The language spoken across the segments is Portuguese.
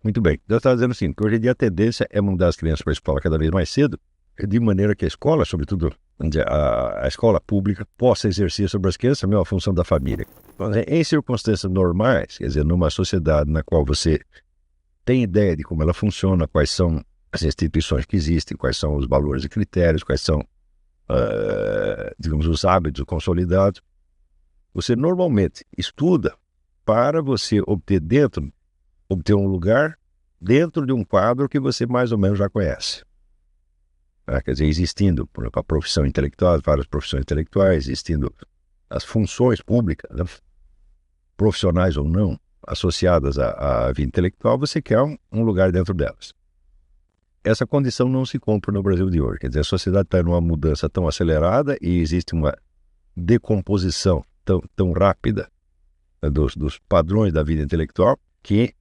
Muito bem. Eu estava dizendo assim, que hoje em dia a tendência é mandar as crianças para a escola cada vez mais cedo, de maneira que a escola, sobretudo a escola pública, possa exercer sobre as crianças a mesma função da família. Em circunstâncias normais, quer dizer, numa sociedade na qual você tem ideia de como ela funciona, quais são as instituições que existem, quais são os valores e critérios, quais são, digamos, os hábitos consolidados, você normalmente estuda para você obter um lugar dentro de um quadro que você mais ou menos já conhece. Quer dizer, existindo, por exemplo, a profissão intelectual, várias profissões intelectuais, existindo as funções públicas, né, profissionais ou não, associadas à vida intelectual, você quer um lugar dentro delas. Essa condição não se compra no Brasil de hoje. Quer dizer, a sociedade está numa mudança tão acelerada e existe uma decomposição tão rápida, né, dos padrões da vida intelectual que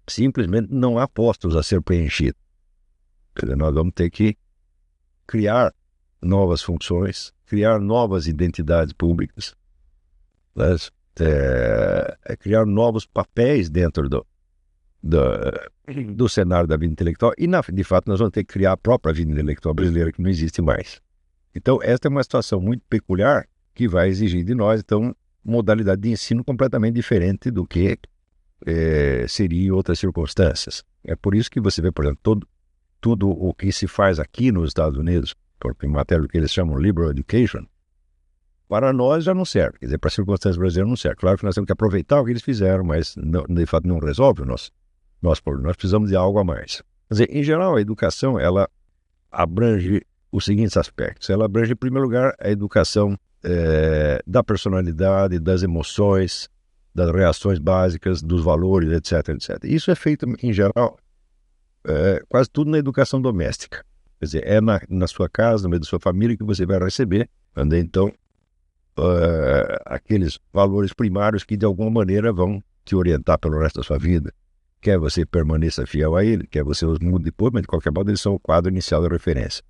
simplesmente não há postos a ser preenchidos. Quer dizer, nós vamos ter que criar novas funções, criar novas identidades públicas, né? Criar novos papéis dentro do cenário da vida intelectual e, de fato, nós vamos ter que criar a própria vida intelectual brasileira que não existe mais. Então, esta é uma situação muito peculiar que vai exigir de nós, então, modalidade de ensino completamente diferente do que seria em outras circunstâncias. É por isso que você vê, por exemplo, tudo o que se faz aqui nos Estados Unidos, em matéria do que eles chamam liberal education, para nós já não serve. Quer dizer, para as circunstâncias brasileiras não serve. Claro que nós temos que aproveitar o que eles fizeram, mas não, de fato não resolve o nosso problema. Nós precisamos de algo a mais. Quer dizer, em geral, a educação, ela abrange os seguintes aspectos. Ela abrange, em primeiro lugar, a educação da personalidade, das emoções, das reações básicas, dos valores, etc, etc. Isso é feito, em geral, quase tudo na educação doméstica. Quer dizer, é na sua casa, no meio da sua família, que você vai receber, então, aqueles valores primários que, de alguma maneira, vão te orientar pelo resto da sua vida. Quer você permaneça fiel a ele, quer você os mude depois, mas, de qualquer modo, eles são o quadro inicial da referência.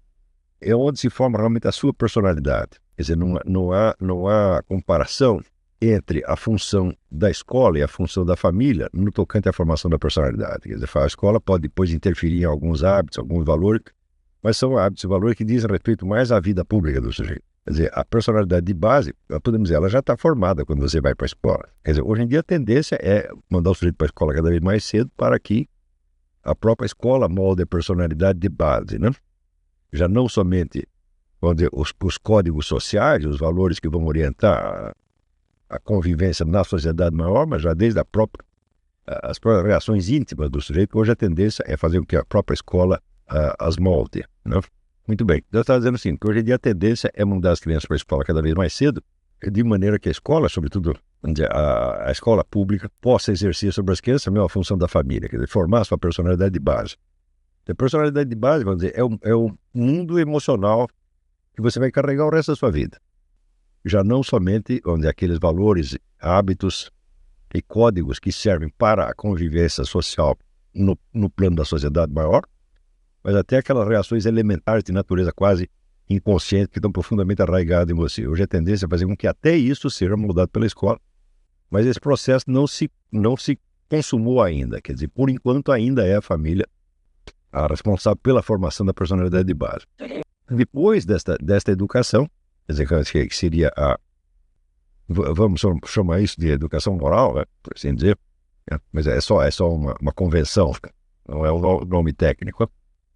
É onde se forma realmente a sua personalidade. Quer dizer, não há comparação entre a função da escola e a função da família no tocante à formação da personalidade. Quer dizer, a escola pode depois interferir em alguns hábitos, alguns valores, mas são hábitos e valores que dizem respeito mais à vida pública do sujeito. Quer dizer, a personalidade de base, podemos dizer, ela já está formada quando você vai para a escola. Quer dizer, hoje em dia a tendência é mandar o sujeito para a escola cada vez mais cedo para que a própria escola molde a personalidade de base, né? Já não somente os códigos sociais, os valores que vão orientar a convivência na sociedade maior, mas já desde as próprias reações íntimas do sujeito. Hoje a tendência é fazer com que a própria escola as molde, né? Muito bem. Eu estava dizendo assim, que hoje em dia a tendência é mandar as crianças para a escola cada vez mais cedo, de maneira que a escola, sobretudo a escola pública, possa exercer sobre as crianças a mesma função da família, quer dizer, formar a sua personalidade de base. A personalidade de base, vamos dizer, é o mundo emocional que você vai carregar o resto da sua vida. Já não somente aqueles valores, hábitos e códigos que servem para a convivência social no plano da sociedade maior, mas até aquelas reações elementares de natureza quase inconsciente que estão profundamente arraigadas em você. Hoje a tendência é fazer com que até isso seja mudado pela escola, mas esse processo não se consumou ainda. Quer dizer, por enquanto ainda é a família a responsável pela formação da personalidade de base. Depois desta educação, quer dizer, que seria vamos chamar isso de educação moral, né, por assim dizer, né, mas é só uma convenção, não é um nome técnico.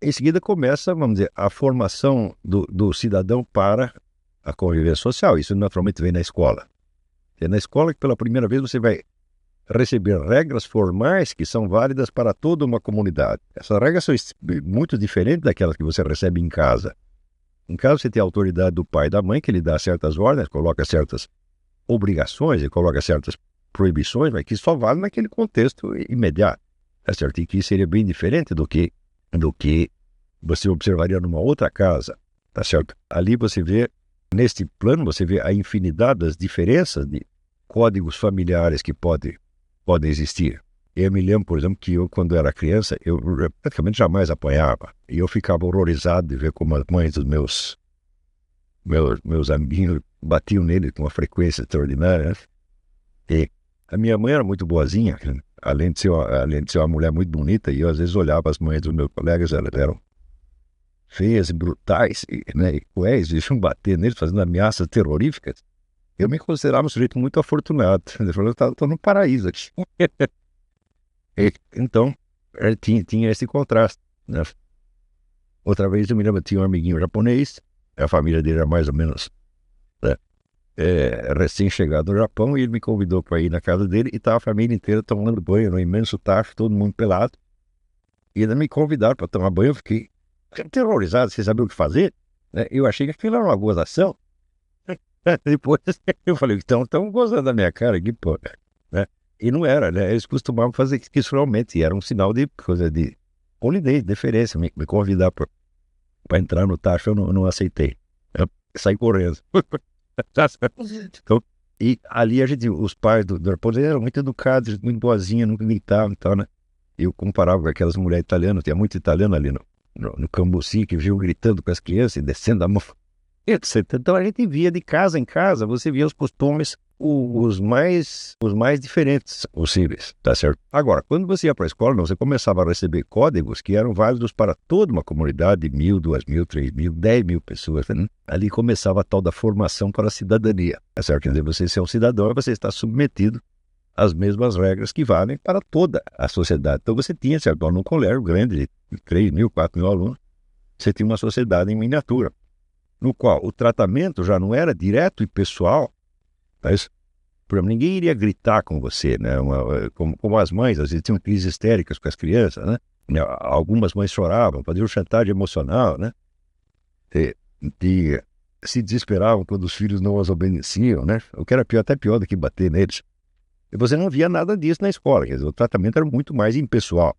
Em seguida começa, vamos dizer, a formação do cidadão para a convivência social. Isso naturalmente vem na escola. É na escola que pela primeira vez você vai receber regras formais que são válidas para toda uma comunidade. Essas regras são muito diferentes daquelas que você recebe em casa. Em casa você tem a autoridade do pai e da mãe, que lhe dá certas ordens, coloca certas obrigações e coloca certas proibições, mas que só vale naquele contexto imediato. É certo? E que seria bem diferente do que você observaria numa outra casa. Tá certo? Ali você vê, neste plano, você vê a infinidade das diferenças de códigos familiares que podem existir. Eu me lembro, por exemplo, que eu, quando era criança, eu praticamente jamais apanhava. E eu ficava horrorizado de ver como as mães dos meus amiguinhos batiam nele com uma frequência extraordinária, né? E a minha mãe era muito boazinha, além de ser uma mulher muito bonita, e eu às vezes olhava as mães dos meus colegas, elas eram feias e brutais, né, e cruéis, iam bater neles, fazendo ameaças terroríficas. Eu me considerava um sujeito muito afortunado. Eu falei, eu estou no paraíso aqui. Então, tinha esse contraste, né? Outra vez eu me lembro, tinha um amiguinho japonês, a família dele era mais ou menos, né, recém-chegado no Japão, e ele me convidou para ir na casa dele, e estava a família inteira tomando banho no imenso tacho, todo mundo pelado. E ainda me convidaram para tomar banho, eu fiquei terrorizado, sem saber o que fazer, né? Eu achei que aquilo era uma gozação. Depois eu falei, então estão gozando da minha cara aqui, pô, né? E não era, né? Eles costumavam fazer isso realmente, e era um sinal de coisa de polidez, deferência, me convidar para entrar no tacho, eu não aceitei. Eu saí correndo. Então, e ali os pais do japonês eram muito educados, muito boazinhos, nunca gritavam e tal, né? Eu comparava com aquelas mulheres italianas, tinha muito italiano ali no Cambuci, que viu gritando com as crianças e descendo a mão, etc. Então a gente via de casa em casa, você via os costumes os mais diferentes possíveis, tá certo? Agora, quando você ia para a escola, não, você começava a receber códigos que eram válidos para toda uma comunidade de 1.000, 2.000, 3.000, 10.000 pessoas, né? Ali começava a tal da formação para a cidadania, tá certo? Quer dizer, você ser um cidadão, você está submetido às mesmas regras que valem para toda a sociedade. Então você tinha, certo, num colégio grande de 3.000, 4.000 alunos, você tinha uma sociedade em miniatura, no qual o tratamento já não era direto e pessoal, mas, por exemplo, ninguém iria gritar com você, né? Como as mães, às vezes tinham crises histéricas com as crianças, né? Algumas mães choravam, faziam chantagem emocional, né? E se desesperavam quando os filhos não as obedeciam, né? O que era até pior do que bater neles. E você não via nada disso na escola, quer dizer, o tratamento era muito mais impessoal,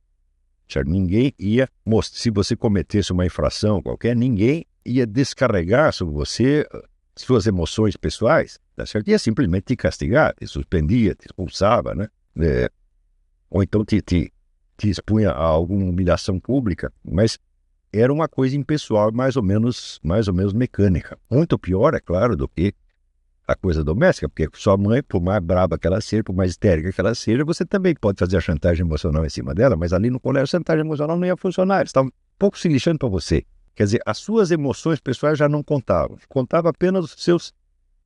certo? Ninguém ia mostrar, se você cometesse uma infração qualquer, ninguém ia descarregar sobre você suas emoções pessoais, tá certo? Ia simplesmente te castigar, te suspendia, te expulsava, né? Ou então te expunha a alguma humilhação pública, mas era uma coisa impessoal, mais ou menos mecânica. Muito pior, é claro, do que a coisa doméstica, porque sua mãe, por mais braba que ela seja, por mais histérica que ela seja, você também pode fazer a chantagem emocional em cima dela, mas ali no colégio a chantagem emocional não ia funcionar, eles estavam um pouco se lixando para você. Quer dizer, as suas emoções pessoais já não contavam, contava apenas os seus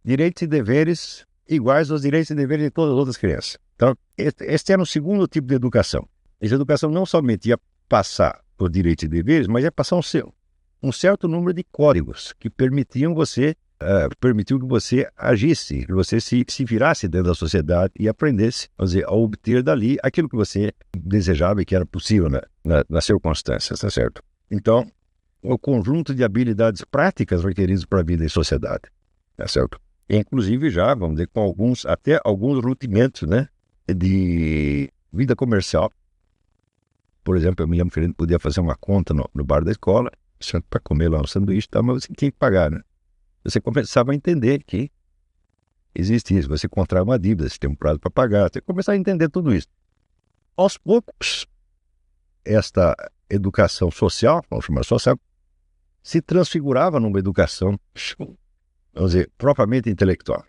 direitos e deveres iguais aos direitos e deveres de todas as outras crianças. Então, este era o segundo tipo de educação. Essa educação não somente ia passar por direitos e deveres, mas ia passar um certo número de códigos que permitiu que você agisse, que você se virasse dentro da sociedade e aprendesse, vamos dizer, a obter dali aquilo que você desejava e que era possível nas circunstâncias, tá certo? Então, o conjunto de habilidades práticas requeridas para a vida em sociedade, tá certo? E, inclusive já, vamos dizer, com até alguns rudimentos, né, de vida comercial. Por exemplo, eu me lembro que a gente podia fazer uma conta no bar da escola, para comer lá um sanduíche, tá, mas você tinha que pagar, né? Você começava a entender que existe isso, você contrai uma dívida, você tem um prazo para pagar, você começava a entender tudo isso. Aos poucos, esta educação social, vamos chamar social, se transfigurava numa educação, vamos dizer, propriamente intelectual.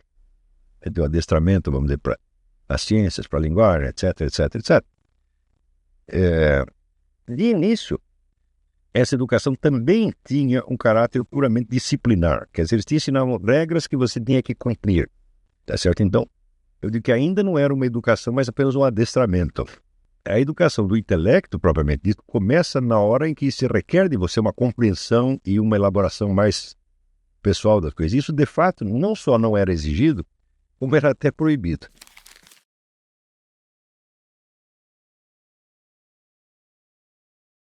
Deu adestramento, vamos dizer, para as ciências, para a linguagem, etc, etc, etc. De início, essa educação também tinha um caráter puramente disciplinar, quer dizer, eles te ensinavam regras que você tinha que cumprir, tá certo? Então, eu digo que ainda não era uma educação, mas apenas um adestramento. A educação do intelecto, propriamente dito, começa na hora em que se requer de você uma compreensão e uma elaboração mais pessoal das coisas. Isso, de fato, não só não era exigido, como era até proibido.